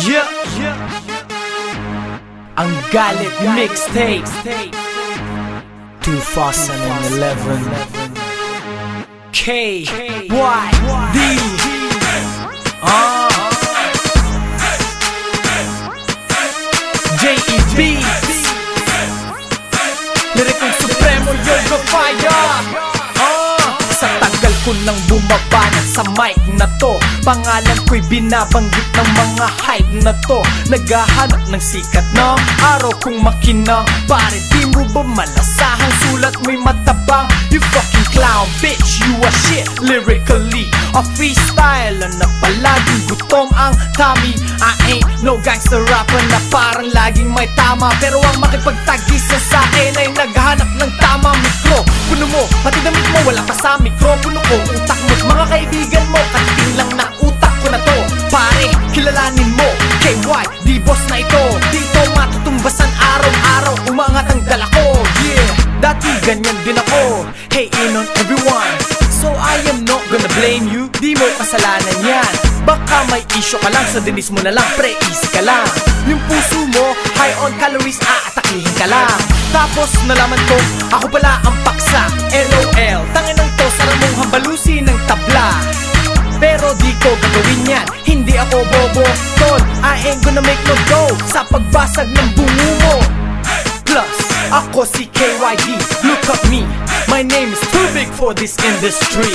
Yeah. Ang Galit Mixtape 2011 KYD JEB Lirikong Supremo Yoga Fire. Sa tagal ko nang bumabanat sa mic na to, pangalan ko'y binabanggit ng mga hype na to. Naghahanap ng sikat ng araw kung makinang. Pare di mo ba malasahang sulat mo'y matabang? You fucking clown bitch, you a shit lyrically. A freestyle na palaging gutom ang tummy. I ain't no gangster rapper na parang laging may tama, pero ang makipagtagisa sa akin ay naghanap ng tamang mikro. Puno mo, pati damit mo, wala pa sa mikropono ko. Utak mo't mga kaibigan mo, katiting lang na utak ko na to. Pare, kilalanin mo, KY, di boss na ito. Dito matutumbasan araw-araw, umangat ang dala ko. Yeah, dati ganyan din ako. Hey on everyone, so I am not gonna blame you. Di mo kasalanan yan. Baka may issue ka lang, sa dinis mo na lang, pre, easy ka lang. Yung puso mo, high on calories, aatakihin ka lang. Tapos nalaman ko, ako pala ang paksa. LOL, tangin ng to, sarang mong hambalusi ng tabla. Pero di ko gagawin yan, hindi ako bobo. Tol, I ain't gonna make no dough sa pagbasag ng bungo mo. Plus, ako si KYD, look at me, my name is too big for this industry.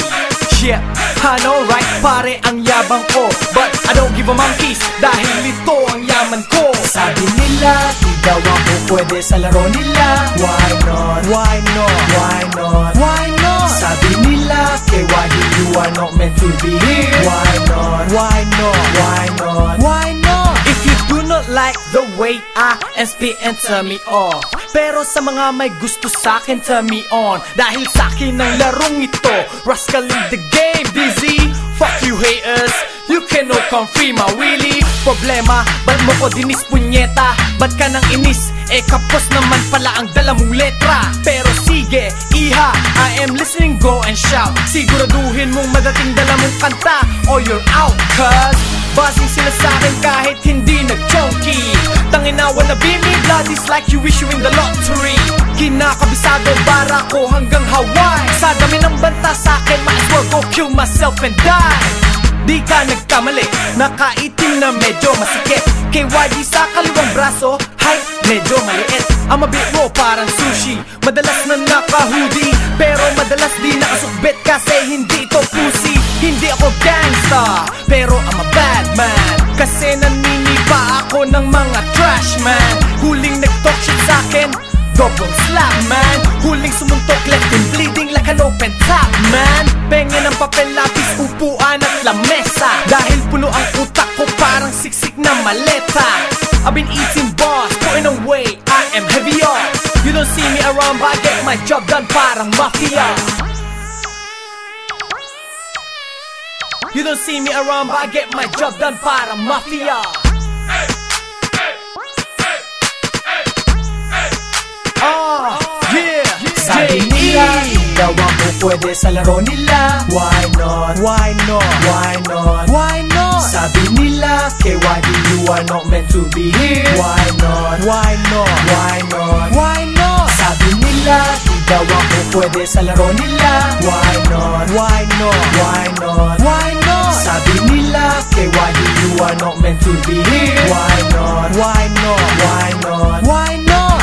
Yeah, I know right, pare ang yabang ko, but I don't give a monkeys, dahil ito ang yaman ko. Sabi nila, di daw ako pwede sa laro nila. Why not? Why not? Why not? Why not? Sabi nila, KYD, you are not meant to be here. Why not? Why not? Why not? Why not? If you do not like the way I speak and turn me off, pero sa mga may gusto sa'kin, turn me on. Dahil sa'kin ang larong ito, rascal in the game, dizzy. Fuck you haters, you cannot come free my willy. Problema, ba't mo ko dinis punyeta? Ba't ka nang inis? Eh kapos naman pala ang dala mong letra. Pero sige, iha, I am listening, go and shout. Siguraduhin mong madating dala mong kanta, or you're out, cuz buzzing sila sa'kin kahit hindi nag-chonky. Tangina, wanna be me, blood is like you wish you win the lottery. Kinakabisado, bara ko hanggang Hawaii. Sa dami ng banta sa'kin, might as well go kill myself and die. Di ka nagkamali, nakaitim na medyo masikip. KYD sa kaliwang braso, height medyo maliit. Ang mabit mo parang sushi, madalas na naka-hoodie, pero madalas di nakasukbit kasi hindi ito pussy. Hindi ako gangsta, pero I'm a bad man, kasi naniniba ako ng mga trash man. Huling nag-talk shit sa'kin, double slap man. Huling sumuntok, left him bleeding like an open tap man. Pengen ng papel, lapis, upuan at lamesa, dahil puno ang utak ko parang siksik na maleta. I've been eating bars, putting away, I am heavier. You don't see me around but I get my job done parang mafia. You don't see me around but I get my job done parang mafia. Yeah, sabi nila, di daw ako pwede sa laro nila. Why not? Why not? Why not? Why not? Sabi nila, KYD, you are not meant to be here. Why not? Why not? Why not? Why not? Sabi nila, di daw ako pwede sa laro nila. Why not? Why not? Why not? Why not? Sabi nila, KYD, you are not meant to be here. Why not? Why not? Why not? Why not?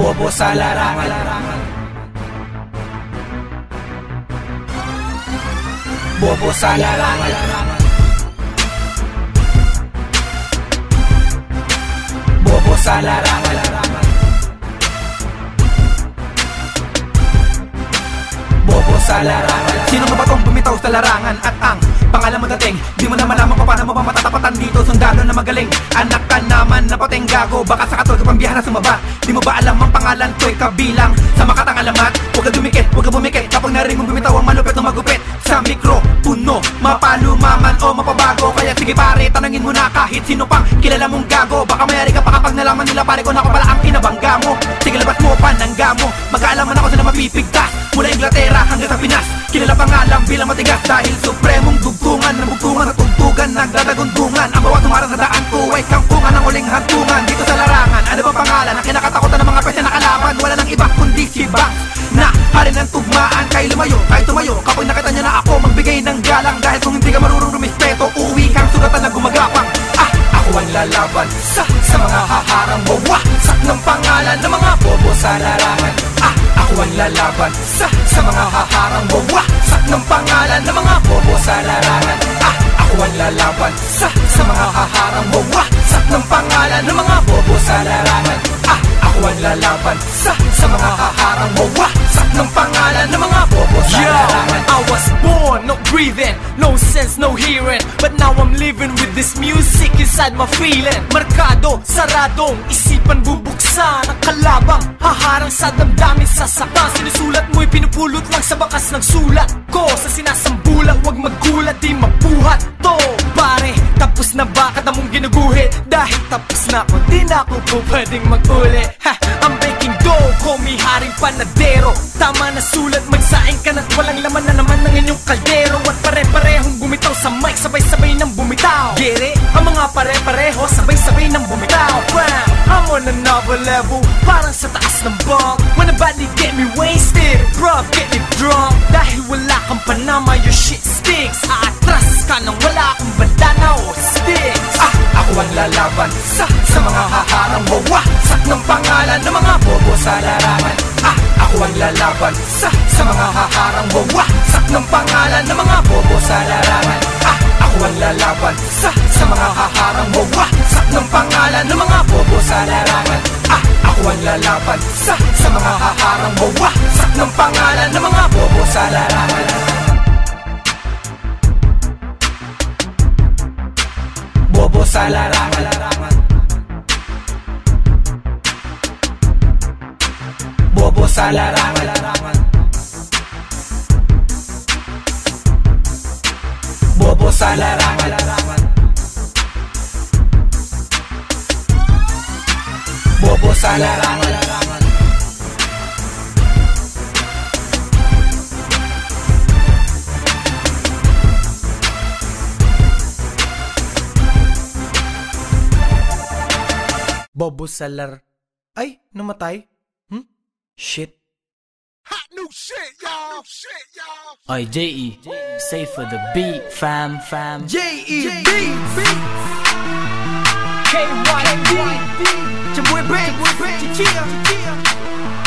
Bobo sa larangan, bobo sa larangan, bobo sa larangan, bobo sa larangan. Sino nga ba tong bumitaw sa larangan at ang pangalan mo dating. Di mo na malaman kung paano mo ba matatapatan dito. Sundalo na magaling, anak ka naman na pateng gago. Baka sa katol ka pang biyahara sumaba. Di mo ba alam ang pangalan ko'y kabilang sa makatang alamat? Huwag ka dumikit, huwag ka bumikit kapag narinig mong bumitaw ang malupit o magupit. Sa mikro, puno, mapalumaman o mapabago. Kaya sige pare, tanangin mo na kahit sino pang kilala mong gago. Baka mayari ka pa kapag nalaman nila pare ko na ako pala ang kinabangga mo. Sige labas mo, panangga mo, mag-aalaman ako sila mapipigtas. Mula Inglaterra hanggang sa Pinas, kilala pangalan bilang matigas. Dahil supremong dugtungan, nabugtungan sa tugtugan, nagdadagundungan. Ang bawat tumarang sa daan ko ay kangkungan ng uling hantungan. Dito sa larangan, ano ba pangalan ang kinakatakutan ng mga pwede na kalaban? Wala nang iba kundi si Bax na hari ng tugmaan. Kay lumayo, kahit tumayo, kapag nakita niya na ako magbigay ng galang. Dahil kung hindi ka marunong rumispeto, uuwi kang sugatan na gumagapang. Ako ang lalaban sa mga haharang wawasak ng pangalan ng mga bobo sa larangan. Ako ang lalaban sa mga haharang wawasak ng pangalan ng mga bobo sa larangan. Ako ang lalaban sa mga haharang wawasak ng pangalan ng mga bobo sa larangan. Ako ang lalaban sa mga haharang wawasak ng pangalan ng mga bobo sa larangan. I was born, no breathing, no sense, no hearing, but now I'm living with this music inside my feeling. Markado, saradong, isipan bubuksan. Ang kalabang, haharang sa damdamin sasaktan. Sinusulat mo'y pinupulot lang sa bakas ng sulat ko. Sa sinasambulan, huwag magulat, di mabuhat to. Pare, tapos na ba kada mong ginuguhit? Dahil tapos na ako, di na ako po pwedeng mag-uli. I'm baking dough, call me haring panadero. Tama na sulat, magsaing ka na't walang laman na naman ng inyong kaldero. At pare-parehong bumitaw sa mic, sabay-sabay nang bumitaw. Get it? Ang mga pare-pareho, sabay-sabay nang bumitaw. Bam! I'm on another level, parang sa taas ng bomb. When the body get me wasted, bruh, get me drunk. Dahil wala kang panama, your shit stinks. Aatras ka nang wala akong bandana o sticks. Ako ang lalaban sa mga haharang wawasak ng pangalan ng mga bobo sa larangan. Ako ang lalaban sa mga haharang wawasak ng pangalan ng mga bobo sa larangan. Ako ang lalaban sa mga haharang wawasak ng pangalan ng mga bobo sa larangan. Ako ang lalaban sa mga haharang wawasak ng pangalan ng mga bobo sa larangan. Bobo sa larangan. Bobo sa larangan. Bobo sa larangan. Bobo sa larangan. Bobo Salar. Ay, namatay? Shit. Hot new shit, y'all. Oi, J.E. Say for the beat, fam. J.E.B. K.Y.D. Your boy Banks.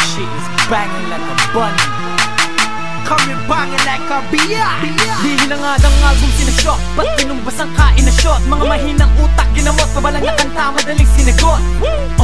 Shit is banging like a bunny. Coming banging like a biya. Di hinangadang album sinashot, ba't pinumbas ang kain na shot? Mga mahinang utak ginamot, pabalang na kanta madaling sinagot.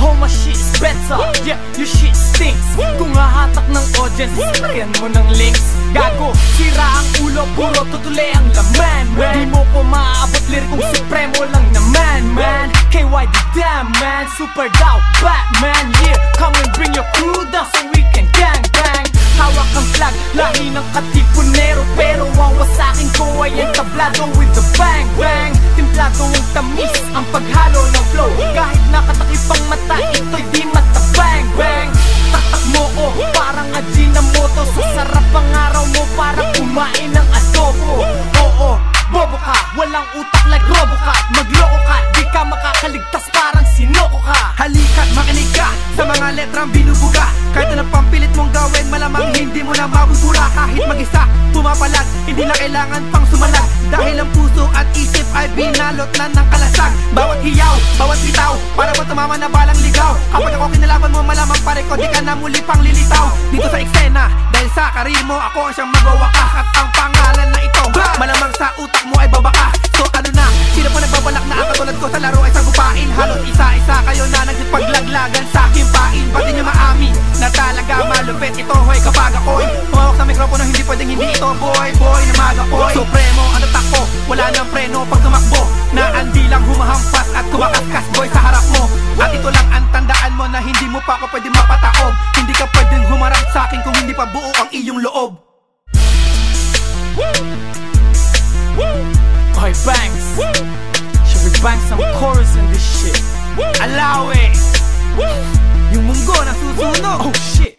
Oh my shit is better, yeah, your shit stinks. Kung hahatak ng audience, sakyan mo ng links. Gago, sira ang ulo, puro tutuli ang laman, man. Di mo ko maaabot, lirikong supremo lang naman, man. KYD damn, man, super daw, Batman, yeah. Come and bring your crew down so we can gang bang. Hawak ang flag, lahi ng katipunero. Pero wawasakin ko ay ang tablado with the bang bang. Timplado ang tamis, ang paghalo ng flow. Kahit nakatakip ang mata, ito'y di mata bang bang. Tatak mo oh, parang Ajinomoto. Sa sarap ang araw mo, parang kumain ng adobo. Oo, bobo ka, walang utak like Robocop. Magloko ka, di ka makakaligtas, parang sinoko ka. Halika't makinig ka sa mga letrang binubuga. Kahit anong pampilit mong gawin, malamang hindi mo na mabubura. Kahit mag-isa, pumapalag, hindi na kailangan pang sumalag. Dahil ang puso at isip ay binalot na ng kalasag. Bawat hiyaw, bawat bitaw, para ba tumama na balang ligaw. Kapag ako kinalaban mo, malamang pare ko, di ka na muli pang lilitaw. Dito sa eksena, dahil sa karir mo, ako ang siyang magawakas. At ang pangalan na ito, malamang sa utak mo ay babakas. So ano na, sino pa nagbabalak na ang katulad ko sa laro ay sagupain? Halos isa-isa kayo na nagsipaglaglagan sa aking pain. Pati nyo maamin na talaga malupit ito hoy kapag ako'y umawak sa mikropono, hindi pwedeng hindi ito. Boy, na magapoy. Supremo, ano takbo, wala nang preno pag tumakbo. Naandi lang humahampas at kumakaskas boy sa harap mo. At ito lang ang tandaan mo na hindi mo pa ako pwedeng mapataob. Hindi ka pwedeng humarap sa akin kung hindi pa buo ang iyong loob. Okay, Banks. Should we bang some chorus in this shit? Allow it. Yung munggo na susunog. Oh shit.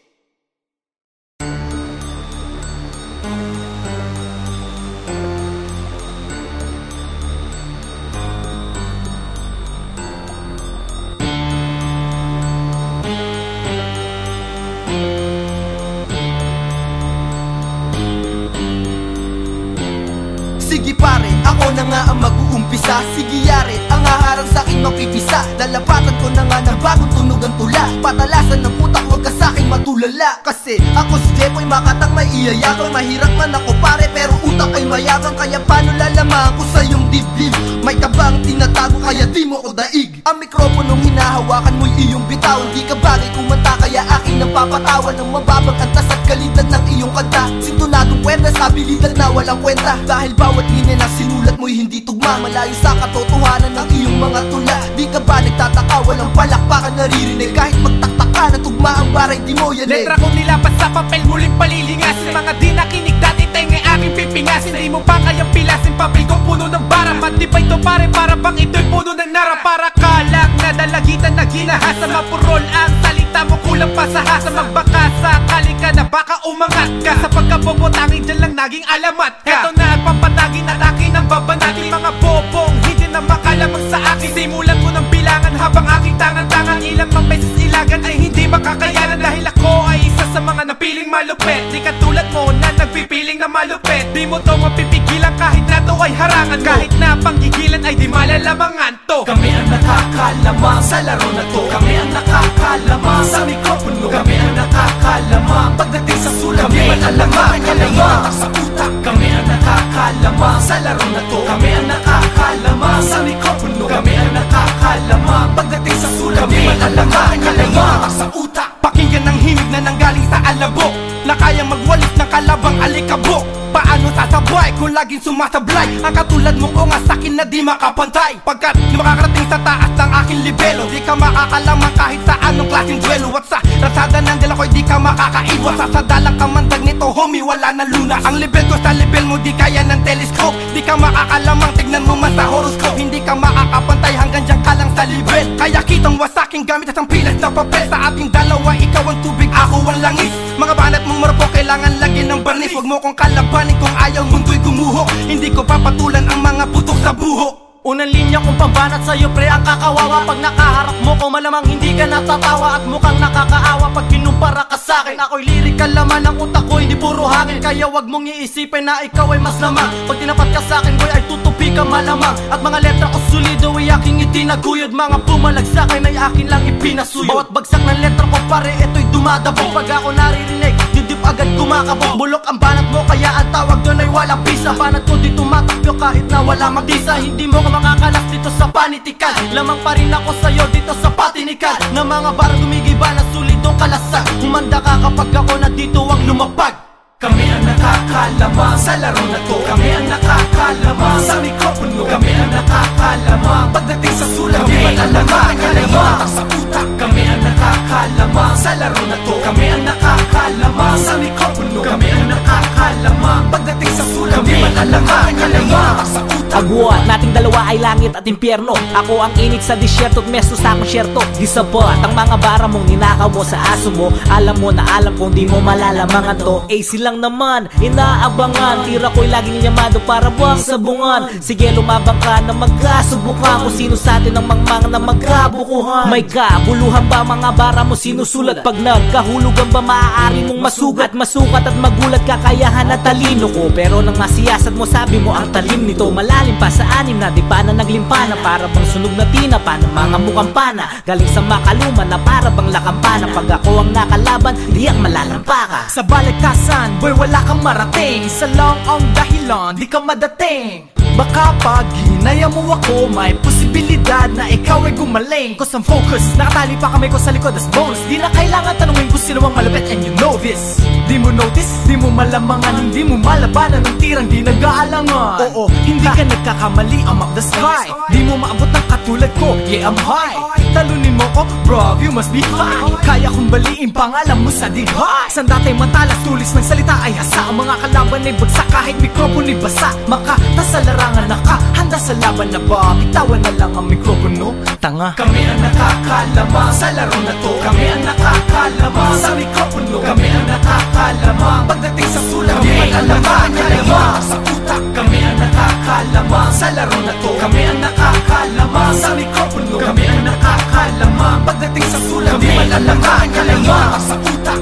Sige pare, ako na nga ang mag-uumpisa. Sige yare, ang haharang sa'kin mapipisa. Lalapatan ko na nga ng bagong tunog ang tula. Patalasan ng putak, huwag ka sa'kin matulala. Kasi ako si Jepoy, makatang may iyayabang. Mahirap man ako pare, pero utak ay mayabang. Kaya paano lalaman ko sa iyong dibdib? May kabang tinatago, kaya di mo ko daig. Ang mikroponong hinahawakan mo'y iyong bitawan. Di ka bagay kumanta, kaya aking napapatawan. Ng mababang antas at kalidad ng iyong kanta. Sintunadong kwenta sa habilidad na walang kwenta. Dahil bawat linya na sinulat mo'y hindi tugma. Malayo sa katotohanan ng iyong mga tula. Di ka ba nagtataka, walang palakpakan naririnig. Kahit magtaktaka na tugma ang baray, di mo yan eh. Letra kong nilapas sa papel, muling palilingasin. Mga di nakinig dati tayo ngay aking pipingasin. Di mo pa kayang pilasin, papel ko puno ng bara. Matibay to pare, para bang ito'y puno ng nara. Para kalak na dalagitan na ginahasa. Mapurol ang salita mo, kulang pa sa hasa. Magbaka sakali ka na baka umangat ka. Sa pagkabobotangin dyan lang naging alamat ka. Eto na ang papatagin at akin ang babanatin. Mga bobong hindi na makalamang sa akin. Simulan mo ng bilangan habang aking tangan-tangan. Ilang mang beses ilagan ay hindi makakayanan. Dahil ako ay isa sa mga napiling malupit. Di katulad mo na nagpipiling na malupit. Di mo to mapipigilan kahit na to ay harangan mo. Kahit na panggigilan ay di malalamangan to. Kami ang nakakalamang sa laro na to. Kami ang nakakalamang sa mikropono. Kami ang nakakalamang pagdating sa sulat. Kami malalamang, kalayatak sa utak. Kami ang nakakalamang sa laro na to. Kami ang nakakalamang sa mikropono. Kami ang nakakalamang pagdating sa sulat. Kami malalamang, kalayatak sa utak. Pakinggan ng himig na nanggaling sa alabok, na kayang magwalis ng kalabang alikabok. Paano sasabay kung laging sumasablay ang katulad mong o nga sa'kin na di makapantay? Pagkat di makakarating sa taas ng aking libelo, di ka makakalamang kahit sa anong klaseng duelo. At sa rasada ng dalakoy di ka makakaiwas. Sa dalang kamandag nito homie, wala na lunas. Ang level ko sa level mo di kaya ng telescope. Di ka makakalamang, tignan mo man sa horoscope. Hindi ka makakapantay, hanggang dyan ka lang sa level. Kaya kitang wasaking gamit at ang pilas na papel. Sa ating dalawa, ikaw ang tubig, ako ang langis. Mga banat mong marpo, kailangan lagyan ng barnis. Huwag mo kong kalabanin kung ayaw mundo'y gumuho. Hindi ko papatulan ang mga putok sa buho. Unang linya kong pambanat sa'yo pre ang kakawawa. Pag nakaharap mo ko malamang hindi ka natatawa. At mukhang nakakaawa pag kinumpara ka sa'kin. Ako'y lirikal laman, ang utak ko hindi puro hangin. Kaya wag mong iisipin na ikaw ay mas lamang. Pag tinapat ka sa'kin boy ay tutupi ka malamang. At mga letra ko solido ay aking itinaguyod. Mga pumalag sa'kin ay akin lang ipinasuyod. Bawat bagsak ng letra ko pare ito'y dumadabog. Pag ako naririnig dibdib agad kumakabog. Bulok ang banat mo kaya ang tawag doon ay walang pisa. Banat ko di tumatakyo kahit na wala magdisa. Hindi mo makakalas dito sa panitikan. Lamang pa rin ako sa'yo dito sa patinikan. Na mga barang gumigiba na sulidong kalasan. Humanda ka kapag ako na dito ang lumapag. Kami ang nakakalamang sa laro na to. Kami ang nakakalamang sa mikropono. Kami ang nakakalamang pagdating sa sulat. Kami malalamang, kalayatak sa utak. Kami ang nakakalamang sa laro na to. Kami ang nakakalamang sa mikropono. Kami ang nakakalamang pagdating sa sulat. Kami malalamang, kalayatak sa utak. Agwa, nating dalawa ay langit at impyerno. Ako ang init sa disyerto at mesto sa konsyerto. Di sapat ang mga bara mong ninakaw mo sa aso mo. Alam mo na alam kung di mo malalamangan to. AC lang naman, inaabangan. Tira ko'y laging yamado para buwang sabungan. Sige lumabang ka na magkasubukan. Kung sino sa atin ang mangmang na magkabukuhan. May kabuluhan ba mga bara mo sinusulat? Pag nagkahulugan ba maaari mong masugat? Masukat at magulat kakayahan at talino ko. Pero nang masiyasat mo sabi mo ang talim nito. Malalim pa sa anim na di pa na naglimpana. Para bang sunog na tinapa ng mga mukhang pana. Galing sa makaluman na para bang lakampana. Pag ako ang nakalaban, di ang malalampa ka. Sa baligtasan, boy wala kang marating. Isa lang ang dahilan, di ka madating. Baka pag hinaya mo ako, may posibilidad na ikaw ay gumaling. Cause I'm focused, nakatali pa kami ko sa likod as bonus. Di na kailangan tanungin kung sino ang malapit and you know this. Di mo notice, di mo malamangan, hindi mo malabanan ng tirang di nag-aalangan. Oo, hindi ka nagkakamali, I'm up the sky. Di mo maabot ng katulad ko, yeah I'm high. Talunin mo ko, bro, you must be high. Kaya kong baliin pangalan mo sa dighay. Sanda tayo matalas, tulis ng salita ay hasa. Ang mga kalaban ay bagsak kahit mikropono'y basa. Makata sa larangan, nakahanda sa laban na ba? Bitawan na lang ang mikropono, tanga. Kami ang nakakalamang sa laro na to. Kami ang nakakalamang sa mikropono. Kami ang nakakalamang pagdating sa sulat. Kami ang nakakalamang sa utak. Kami ang nakakalamang sa laro na to. Kami ang nakakalamang sa mikropono. Kami ang nakakalamang pagdating sa sulat. Kami ang nakakalamang sa utak.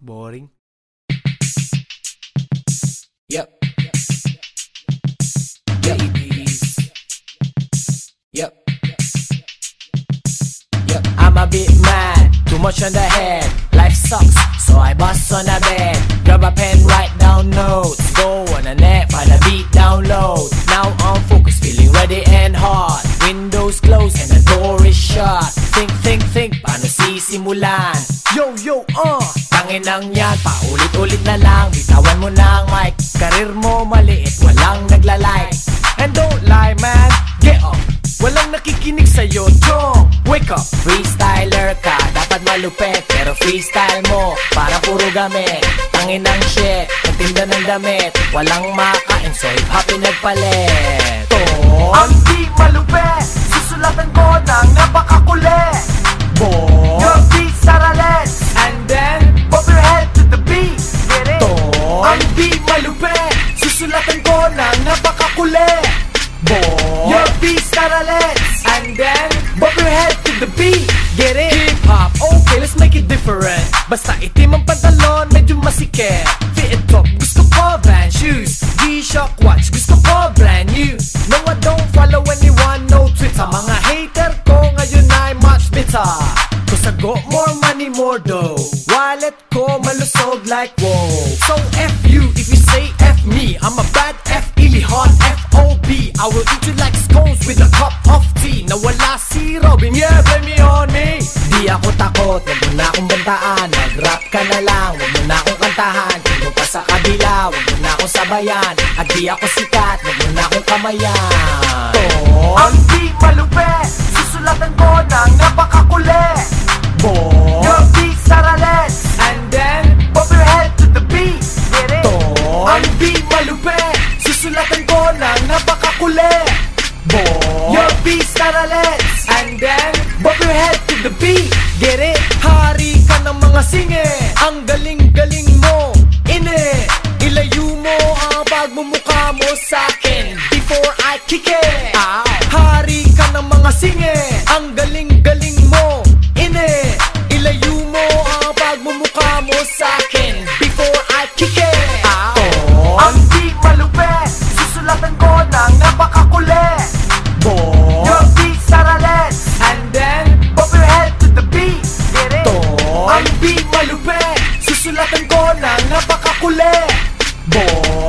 Boring. Yep. Yep. Yep. Yep. I'm a bit mad, too much on the head. Life sucks, so I bust on the bed. Grab a pen, write down notes. Go on the net, find a beat, download. Now I'm focused, feeling ready and hot. Windows closed and the door is shut. Think, paano sisimulan? Yo, tanginang yan, paulit-ulit na lang. Bitawan mo ng mic, karir mo maliit, walang naglalike. And don't lie man, get up, walang nakikinig sa'yo, chong. Wake up, freestyler ka, dapat malupet. Pero freestyle mo, para puro gamit. Tanginang shit, nagtinda ng damit. Walang makain, so hip-hop nagpalit. Ang di malupet, susulatan ko ng napakakulit. Your beat saralet, and then bob your head to the beat. Get it? Ang di malupet, susulatan ko ng napakakulit. Your beat saralet, and then bob your head to the beat. Get it? Hip-hop, okay, let's make it different. Basta itim ang pantalon, medyo masikip. Fit it up, gusto ko brand shoes. G-Shock watch, gusto ko brand new. No, I don't follow anyone, no Twitter. Mga hater ko ngayon ay much bitter. Cause I got more money, more dough. Wallet ko malusog like whoa. So F you if you say F me. I'm a bad F, ili hot F-O-B. I will eat you like scones with a cup of tea. Nawala si Robin, yeah, blame me on me. Di ako takot, wag mo na akong bantaan. Mag-rap ka na lang, wag mo na akong kantahan. Kung mo pa sa kabila, wag mo na akong sabayan. At di ako sikat, wag mo na akong kamayan. Ang di malupet, susulatan ko ng napakakulit. Your beat saralet, and then bob your head to the beat. Get it? Ang di malupet, susulatan ko ng napakakulit. Your beat saralet, and then bob your head to the beat. Get it? Hari ka ng mga singe, ang galing-galing mo. Ine, ilayo mo ang pagmumukha mo sa'kin before I kick it. Hari ka ng mga singe, ang galing-galing mo. Ine, ilayo mo ang pagmumukha mo sa'kin before I kick it. Ang di malupet, susulatan ko ng napakakulit. Your beat saralet, and then bob your head to the beat. Get it? Ang di malupet, susulatan ko ng napakakulit.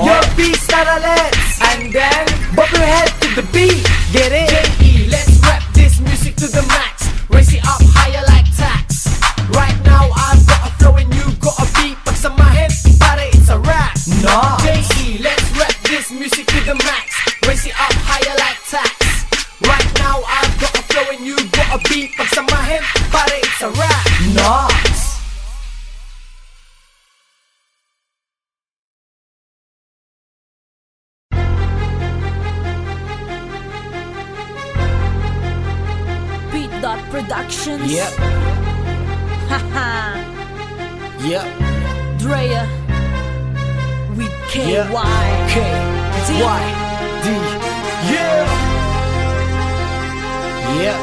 Your beat saralet, and then bob your head to the beat. Get it? J.E. let's rap this music to the max. Raise it up higher like tax. Right now I've got a flow and you got a beat. Pagsamahin, pare it's a rap. No. J.E. let's rap this music to the max. Raise it up higher like tax. Right now I've got a flow and you got a beat. Pagsamahin, pare it's a rap. No. Productions. Yep. Haha. Yep. Drea with KY. K-Y-D. Yeah. Yeah.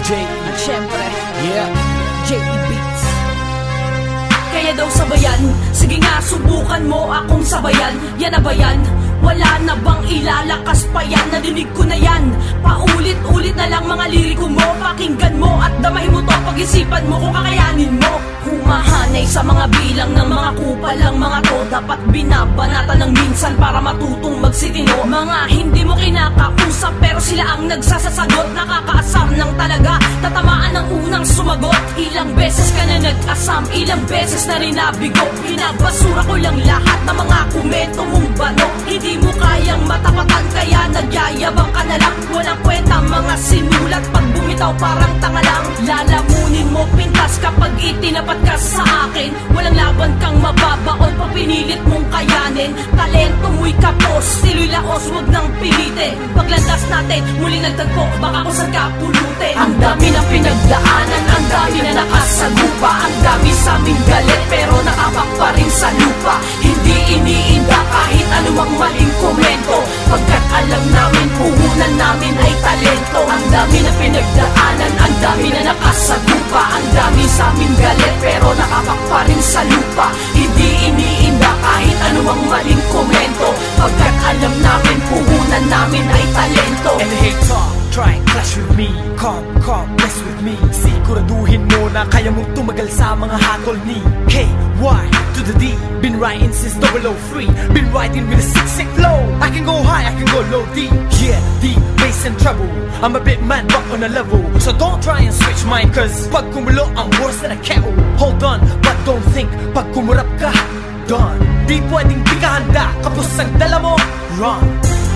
J-E. At syempre, Yeah. J.E. Beats. Kaya daw sabayan, sige nga subukan mo akong sabayan. Yan na ba yan? Wala na bang ilalakas pa yan? Nadinig ko na yan, paulit na lang mga liriko mo. Pakinggan mo at damahin mo to, pag-isipan mo kung kakayanin mo. Humahanay sa mga bilang ng mga kupal ang mga to. Dapat binabanatan ng minsan para matutong magsitino. Mga hindi mo kinakausap pero sila ang nagsasasagot. Nakakaasar ng talaga, tatamaan ng unang sumagot. Ilang beses ka na nag-asam, ilang beses na rin nabigo. Binabasura ko lang lahat ng mga komento mong bano. Hindi mo kayang matapatan kaya nagyayabang ka na lang. Walang kwenta mga sinulat, pag bumitaw parang tanga lang. Lalamunin mo pintas kapag itinapat ka sa akin. Walang laban kang mababaon pag pinilit mong kayanin. Talento mo'y kapos, stilo'y laos, huwag nang pilitin. Paglandas natin, muling nagtagpo, baka kung saan ka pulutin. Ang dami na pinagdaanan, ang dami na nakasagupa. Ang dami sa aming galit pero nakapak pa rin sa lupa. Hindi iniinda kahit anumang maling komento, pagkat alam namin puhunan namin ay talento. Ang dami na pinagdaanan, ang dami na nakasagupa. Ang dami sa aming galit pero nakapak pa rin sa lupa. Hindi iniinda kahit anumang maling komento, pagkat alam namin puhunan namin ay talento. And the hate talk, try clash with me. Come, mess with me. Siguraduhin mo na kaya mong tumagal sa mga hatol ni KY to the D. Been writing since 003. Been writing with a sick flow. I can go high, I can go low, D. Yeah, D, bass and treble. I'm a bit mad but on a level, so don't try and switch mine, cause pag kumulo I'm worse than a kettle. Hold on, but don't think, pag kumurap ka, done. Di pwedeng di ka handa, kapos ang dala mo, run.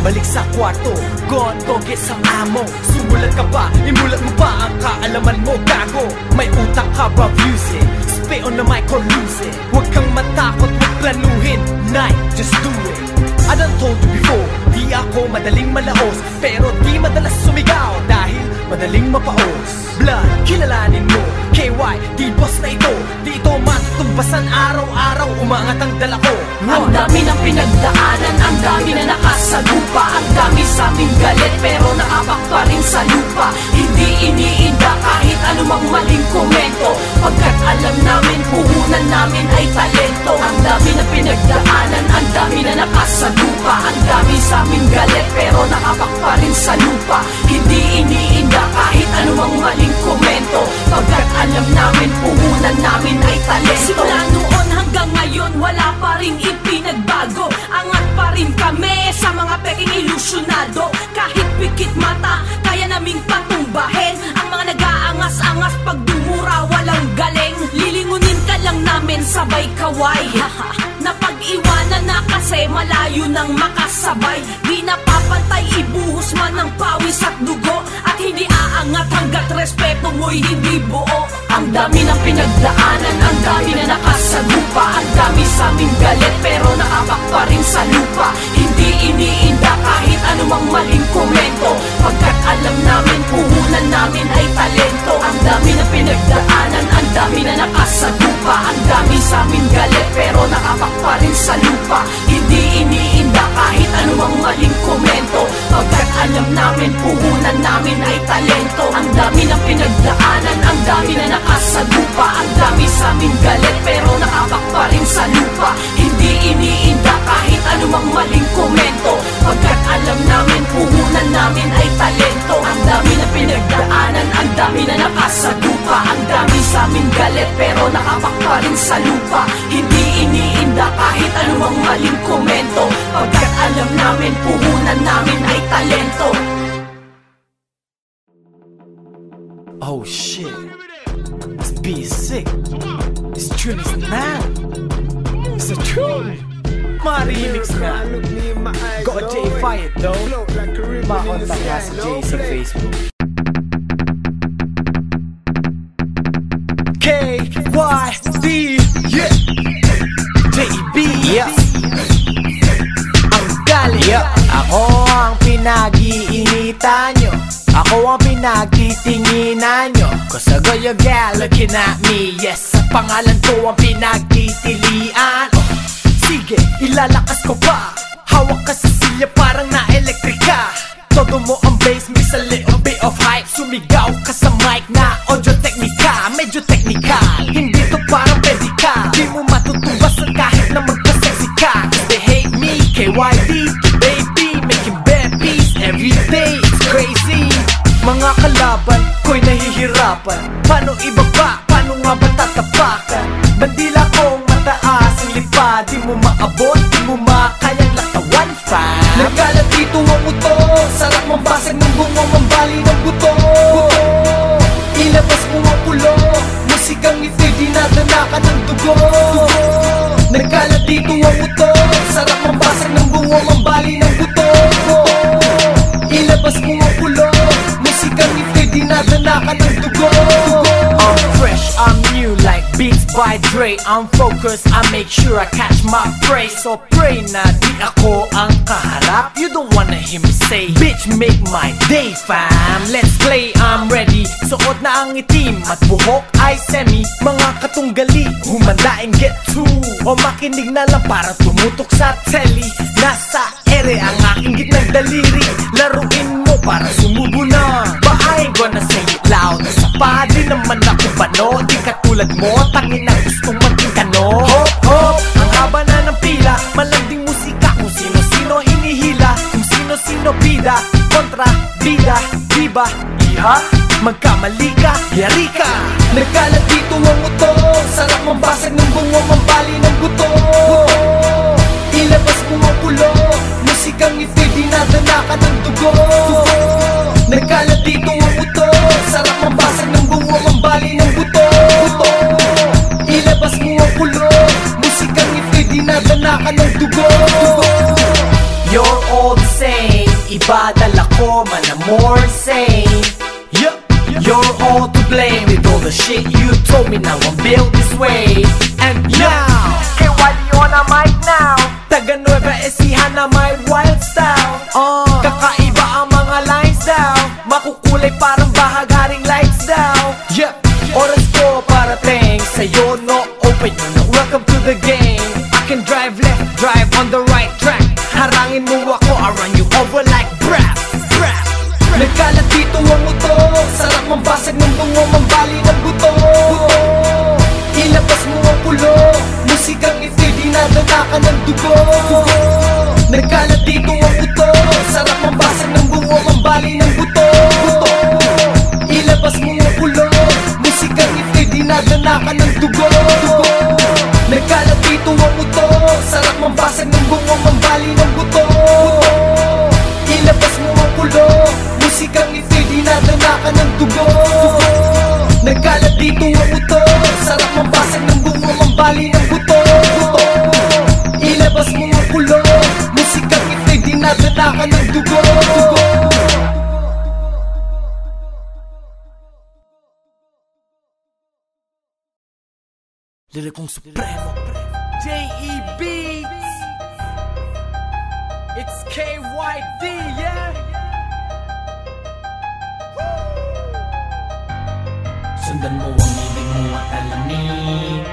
Balik sa kwarto, gone, go get some ammo. Sumulat ka ba, imulat mo ba ang kaalaman mo, gago? May utak ka ba, views it. Spit on the mic or lose it. Huwag kang matakot, huwag planuhin. Night, just do it. I done told you before, di ako madaling malaos, pero di madalas sumigaw dahil madaling mapaos. Blood, kilalanin mo, KY, di boss na ito. Di ito matutumbasan araw-araw, umangat ang dala ko. Ang dami ng pinagdaanan, ang dami na nakasagupa. Ang dami sa aming galit pero nakapak pa rin sa lupa. Hindi iniinda kahit anumang maling komento, pagkat alam namin puhunan namin ay talento. Ang dami na pinagdaanan, ang dami na nakasagupa. Ang dami sa aming galit pero nakapak pa rin sa lupa. Hindi iniinda kahit anumang maling komento, pagkat alam namin puhunan namin ay talento. Simula noon hanggang ngayon wala pa rin ipinagbago. Angat pa rin kami sa mga peking ilusyonado. Kahit pikit mata, kaya naming patumbahin ang mga nag-aangas-angas pag dumura walang galing. Lilingunin ka lang namin sabay kaway. Napag-iwanan na kasi malayo nang makasabay. Di napapantay, ibuhos man ng pawis at dugo, at hindi aangat hanggat respeto mo'y hindi buo. Ang dami ng pinagdaanan, ang dami na nakasagupa. Ang dami sa aming galit pero nakapak pa rin sa lupa. Hindi iniinda kahit anumang maling komento, pagkat alam namin puhunan namin ay talento. Ang dami na pinagdaanan, ang dami na nakasagupa. Ang dami sa aming galit pero nakapak pa rin sa lupa. Hindi iniinda kahit anumang maling komento, pagkat alam namin puhunan namin ay talento. Ang dami na pinagdaanan, ang dami na nakasagupa. Ang dami sa aming galit pero nakapak pa rin sa lupa. Hindi iniinda kahit anumang maling komento, pagkat alam namin puhunan namin ay talento. Ang dami na pinagdaanan, ang dami na nakasagupa. Ang dami sa aming galit pero nakapak pa rin sa lupa. Hindi iniinda kahit anumang maling komento, pagkat alam namin puhunan namin ay talento. Oh shit, this beat is sick. This tune is mad. It's a tune. Ma-remix nga. Got Jay fired though. Ma-contact nga si Jay sa Facebook. KYD, yeah. JB, yeah. Ang galing, yeah. Ako ang pinag-iinitan nyo, ako ang pinagtitinginan nyo. Cause I got your gal looking at me. Yes, sa pangalan ko ang pinagtitilian. Sige, ilalakas ko pa. Hawak ka sa silya parang na-elektrika. Todo mo ang bass, mix a little bit of hype. Sumigaw ka sa mic na audio technica. Medyo technical, hindi to parang pedika. Di mo matutubasan kahit na magpa-sexy ka. Cause they hate me, KYD, baby, making bad beats every day, it's crazy. Mga laban ko'y nahihirapan. Paano ibaba? Paano nga ba tatapakan? Bandila kong mataas ang lipa, di mo maabot, di mo makayang latawan pa. Nagkalat dito ang uto, sarap mambasag ng bungo, mambali ng buto. Ilabas mo ang pulo, musikang ito'y dinadala ka ng dugo. Nagkalat dito ang uto, sarap mambasag ng bungo, mambali ng buto. Ilabas mo ang pulo, musikang ito'y dinadala ka ng dugo. I'm fresh, I'm new like beats by Dre. I'm focused, I make sure I catch my prey. So pray na di ako ang kaharap. You don't wanna hear me say, bitch make my day fam. Let's play, I'm ready. Suot na ang itim at buhok ay semi. Mga katunggali, humanda and get to. O makinig na lang parang tumutok sa telly. Nasa ere ang aking gitnang daliri. Laruin mo para sumubo na. But I ain't gonna say it loud. Sa pa di naman ako bano. Di katulad mo, tangin na gustong maging kano. Hop, hop, ang haba na ng pila. Malanding musika kung sino-sino hinihila. Kung sino-sino bida, kontra, bida, diba, iha? Magkamali ka, yari ka. Nagkalat dito ang uto, sarap mambasag ng bungo, mambali ng buto. Ilabas mo ang pulo, musikang ito'y dinadala ka ng dugo. Nagkalat dito ang uto, sarap mambasag ng bungo, mambali ng buto. Ilabas mo ang pulo, musikang ito'y dinadala ka ng dugo. You're all the same, iba dala ko man na more insane. Yup, you're all to blame with all the shit you told me. Now I'm built this way. And now, KYD on a mic now. Taga Nueva Ecija na my wild style. Kakaiba ang mga lines daw. Makukulay parang bahagaring lights daw. Yup, oras ko parating sa'yo, no open you know. Welcome to the game. I can drive left, drive on the right track. Harangin mo ako, I run you over like brap, brap. Nagkalat dito ang uto, sarap mambasag ng bungo, mambali ng buto. Ilabas mo ang pulo, musikang ito'y dinadala ka ng dugo. Nagkalat dito ang uto, sarap mambasag ng bungo, mambali ng buto. Ilabas mo ang pulo, musikang ito'y dinadala ka ng dugo. Nagkalat dito ang uto, sarap mambasag ng bungo, mambali ng buto. Ilabas mo ang pulo, musikang ito'y dinadala ka ng dugo. Nagkalat dito ang uto, sarap mambasag ng bungo, mambali ng buto. Ilabas mo ang pulo, musikang ito'y dinadala ka ng dugo. Lirikong Supremo, J.E. Beats. It's KYD, yeah. Sundan mo ang ibig mo at alamin.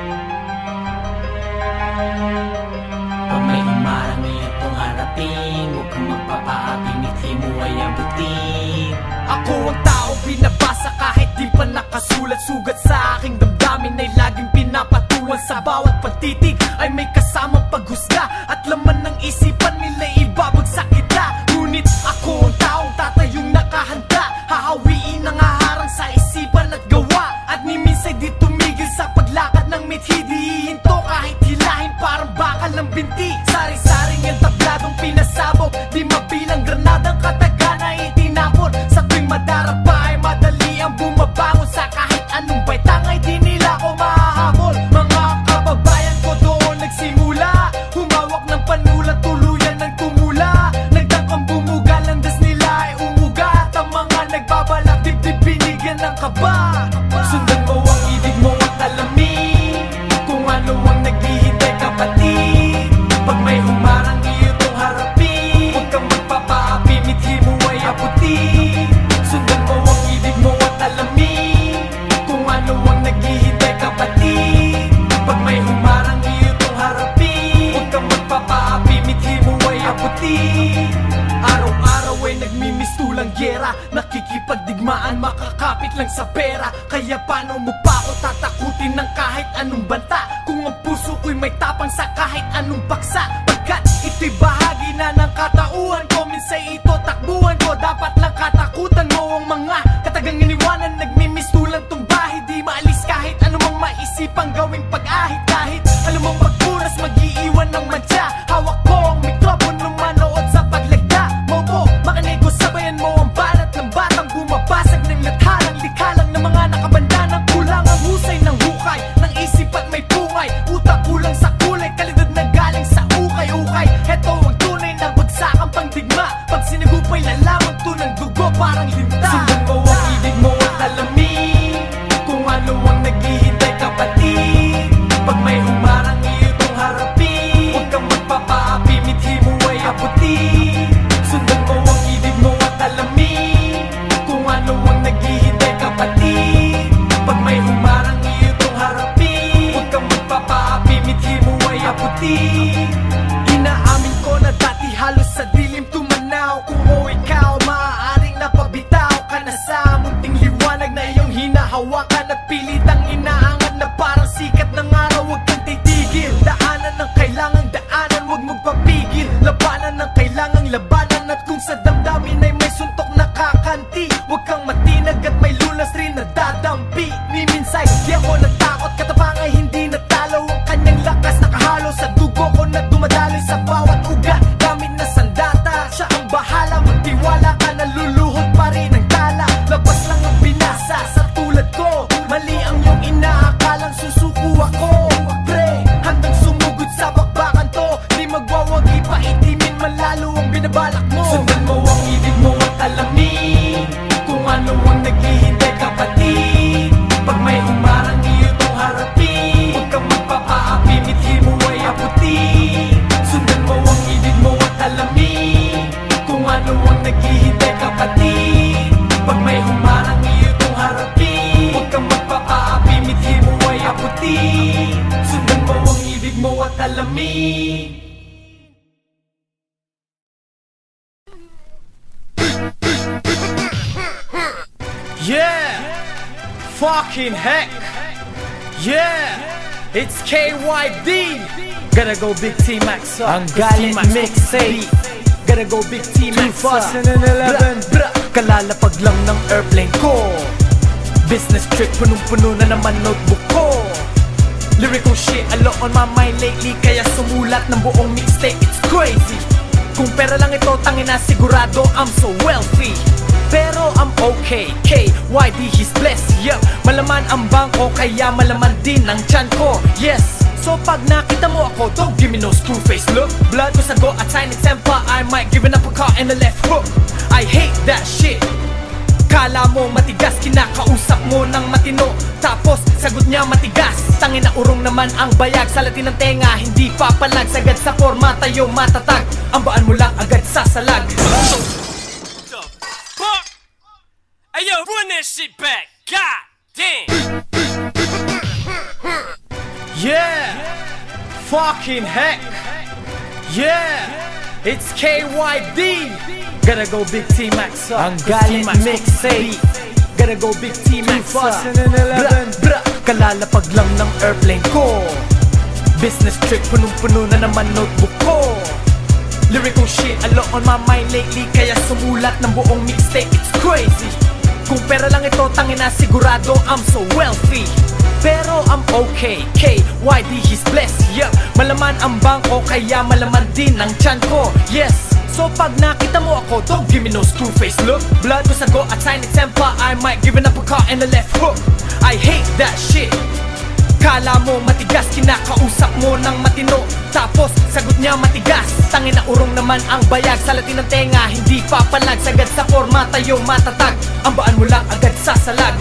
Pag may umarang itong harapin, huwag kang magpapaapi, mithi mo ay abutin. Ako ang tao binabasa kahit di pa nakasulat. Sugat sa aking damdamin ay laging pinapatuan. Sa bawat pagtitig ay may kasamang paghusga. At laman ng isipan nila ibabagsak kita. Ngunit ako ang taong tatayong nakahanda. Hahawiin ang haharang sa isipan at gawa. At ni minsan di tumigil sa paglakad ng mithi. Di hihinto kahit hilahin parang bakal ng binti. Sari-saring ang tabladong pinasabog. Di mabilang granadang kataga na itinapon. Sa tuwing madarapa ay madali ang bumabangon. Sa kahit anong baitang ay di nila ko mahahabol. Mga kababayan ko doon nagsimula. Humawak ng panulat, tuluyan ng tumula. Nagdangkang bumuga, landas nila ay umuga. At ang mga nagbabalak, dibdib binigyan ng kaba. Sundan mo ang ibig mo at alamin kung ano ang naghihintay kapatid. Pag may humarang iyo tong harapin, huwag kang magpapaapi, mithi mo ay abutin. Sundan mo ang ibig mo at alamin kung ano ang naghihintay kapatid. Pag may humarang iyo tong harapin, huwag kang magpapaapi, mithi mo ay abutin. Araw-araw ay nagmimistulang gyera. Nakikipagdigmaan, makakapit lang sa pera. Kaya paano mo pa ako tatakutin ng kahit anong banta? Kung ang puso ko'y may tapang sa kahit anong paksa. Pagkat ito'y bahagi na ng katauhan ko. Minsan ito takbuhan ko. Dapat lang katakutan mo ang mga katagang iniwan bumabasag ng lathalang likha lang ng mga nakabanda ng kulang ang husay ng hukay ng isip at may pungay, utak kulang sa kulay, kalidad na galing sa ukay-ukay. Heto ang tunay na bagsakang pangdigma, pag sinagupay lalamang tunang dugo parang linta. Sundan mo ang ibig mo at alamin kung ano ang naghihintay kapatid. Pag may humarang iyong harapin, huwag kang magpapaapi, mithi mo ay abutin. Sundan mo ang ibig mo at alamin kung ano ang naghihintay kapatid. Pag may humarang iyong harapin, huwag kang magpapaapi, mithi mo ay abutin. Inaamin ko na dati halos sa dilim tumanaw. Kung o ikaw maaaring napabitaw ka na sa munting liwanag na iyong hinahawakan at pilitang inaangat na parang sikat ng araw. Huwag kang titigil, daanan ng kailangang daanan, huwag magpapigil. Labanan ng kailangang labanan, at kung sa damdamin ay may suntok na kakanti, huwag kang matinag at may lunas rin na dadampi. Ni minsay di ako natakot, katapang ay hindi natalo. Ang kanyang lakas nakahalo sa dugo ko na dumadaloy sa bawat ugat. Gamit na sandata, siya ang bahala, magtiwala ka, naluluhod pa rin ang tala. Labas lang ang binasa sa tulad ko, mali ang iyong inaakalang susuko ako. Pre, handang sumugod sa bakbakan to, di magwawagi pa itimin man lalo ang binabalak mo. Sundan mo ang ibig mo at alamin kung ano ang naghihintay kapatid. Pag may humarang iyong harapin, huwag kang magpapaapi, mithi mo ay abutin. Sundan mo ang ibig mo at alamin kung ano ang naghihintay kapatid. Pag may humarang iyong harapin, huwag kang magpapaapi, mithi mo ay abutin. Sundan mo ang ibig mo at alamin. Yeah! Fucking heck! Yeah! It's KYD! Gotta go Big T-Max up. Ang galing mixtape. Gotta go Big T-Max up. 2011. Kalalapag lang ng airplane ko. Business trip, punong-puno na naman notebook ko. Lyrical shit, a lot on my mind lately, kaya sumulat ng buong mixtape, it's crazy. Kung pera lang ito, tangina sigurado I'm so wealthy. Pero I'm okay, KYD he's blessed, yeah. Malaman ang bangko, kaya malaman din ang tiyan ko, yes. So pag nakita mo ako, don't give me no screw face look. Blood ko sago at sign it temper, I might give up a car and a left hook. I hate that shit. Kala mo matigas, kinakausap mo ng matino, tapos sagot niya matigas. Tangin na urong naman ang bayag, sa latin ng tenga, hindi papalag. Sagad sa forma tayo matatag, ang baan mo lang agad sasalag. Hey yo, run that shit back, god damn. Yeah, fucking heck. Yeah, it's KYD. Gotta go Big T-Max up. Ang galing mixtape. Gotta go Big T-Max up. 2011. Kalalapag lang ng airplane ko. Business trip, punong-puno na naman notebook ko. Lyrical shit, a lot on my mind lately, kaya sumulat ng buong mixtape, it's crazy. Kung pera lang ito, tangina sigurado I'm so wealthy. Pero I'm okay, KYD he's blessed, yeah. Malaman ang bangko, kaya malaman din ang tiyan ko, yes. So pag nakita mo ako, don't give me no screw face look. Blood ko sago at sign it temper, I might give up a car and a left hook. I hate that shit. Kala mo matigas, kinakausap mo ng matino, tapos sagot niya matigas. Tangin na urong naman ang bayag, sa latin ng tenga, hindi papalag. Sagad sa forma tayo matatag, ang baan mo lang agad sasalag.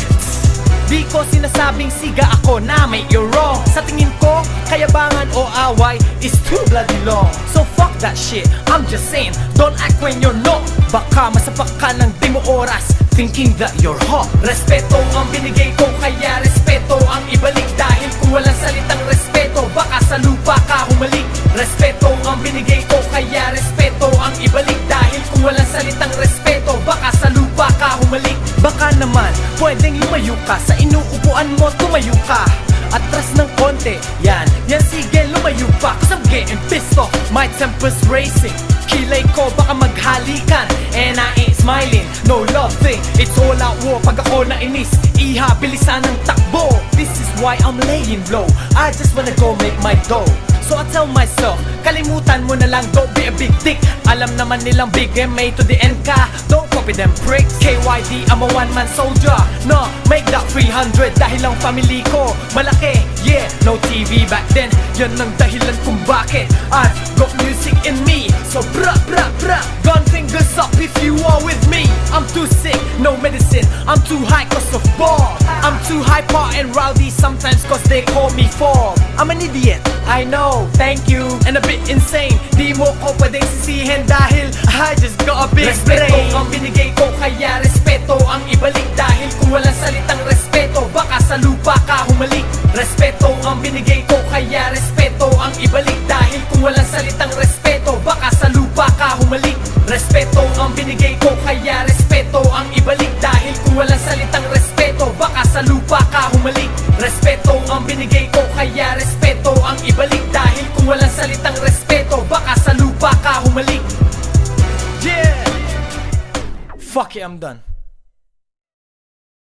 Di ko sinasabing siga ako na may you're wrong. Sa tingin ko, kayabangan o away is too bloody long. So fuck that shit, I'm just saying, don't act when you're not. Baka masapak ka ng di mo oras, thinking that you're hot. Respeto ang binigay ko, kaya respeto ang ibalik. Dahil kung walang salitang respeto, baka sa lupa ka humalik. Respeto ang binigay ko, kaya respeto ang ibalik. Dahil kung walang salitang respeto, baka sa lupa ka humalik. Baka naman, pwedeng lumayo ka, sa inuupuan mo tumayo ka. Atras ng konti, yan sige lumayo pa. Cause I'm getting pissed off, my temper's racing. Kilay ko baka maghalikan, and I ain't smiling, no love thing. It's all out war pag ako nainis, iha bilisan ng takbo. This is why I'm laying low. I just wanna go make my dough. So I tell myself, kalimutan mo na lang, don't be a big dick. Alam naman nilang big MA to the end ka. Don't copy them pricks. KYD, I'm a one-man soldier. No, make that 300 dahil ang family ko malaki. Yeah, no TV back then. Yan ang dahilan kung bakit I've got music in me. So bra bra bra, gun fingers up if you are with me. I'm too sick, no medicine. I'm too high cause of ball. I'm too hyper and rowdy sometimes cause they call me Fob. I'm an idiot, I know, thank you. And a bit insane, di mo ko pwedeng sisihin dahil I just got a big brain. Respeto ang binigay ko kaya respeto ang ibalik. Dahil kung walang salitang respeto baka sa lupa ka humalik. Respeto ang binigay ko kaya respeto ang ibalik. Dahil kung walang salitang respeto baka sa lupa ka humalik. Respeto ang binigay ko kaya respeto ang ibalik. Dahil kung walang salitang respeto baka sa lupa ka humalik. Respeto ang binigay ko kaya respeto ang ibalik. Dahil kung walang salitang respeto baka sa lupa ka humalik. Yeah! Fuck it, I'm done.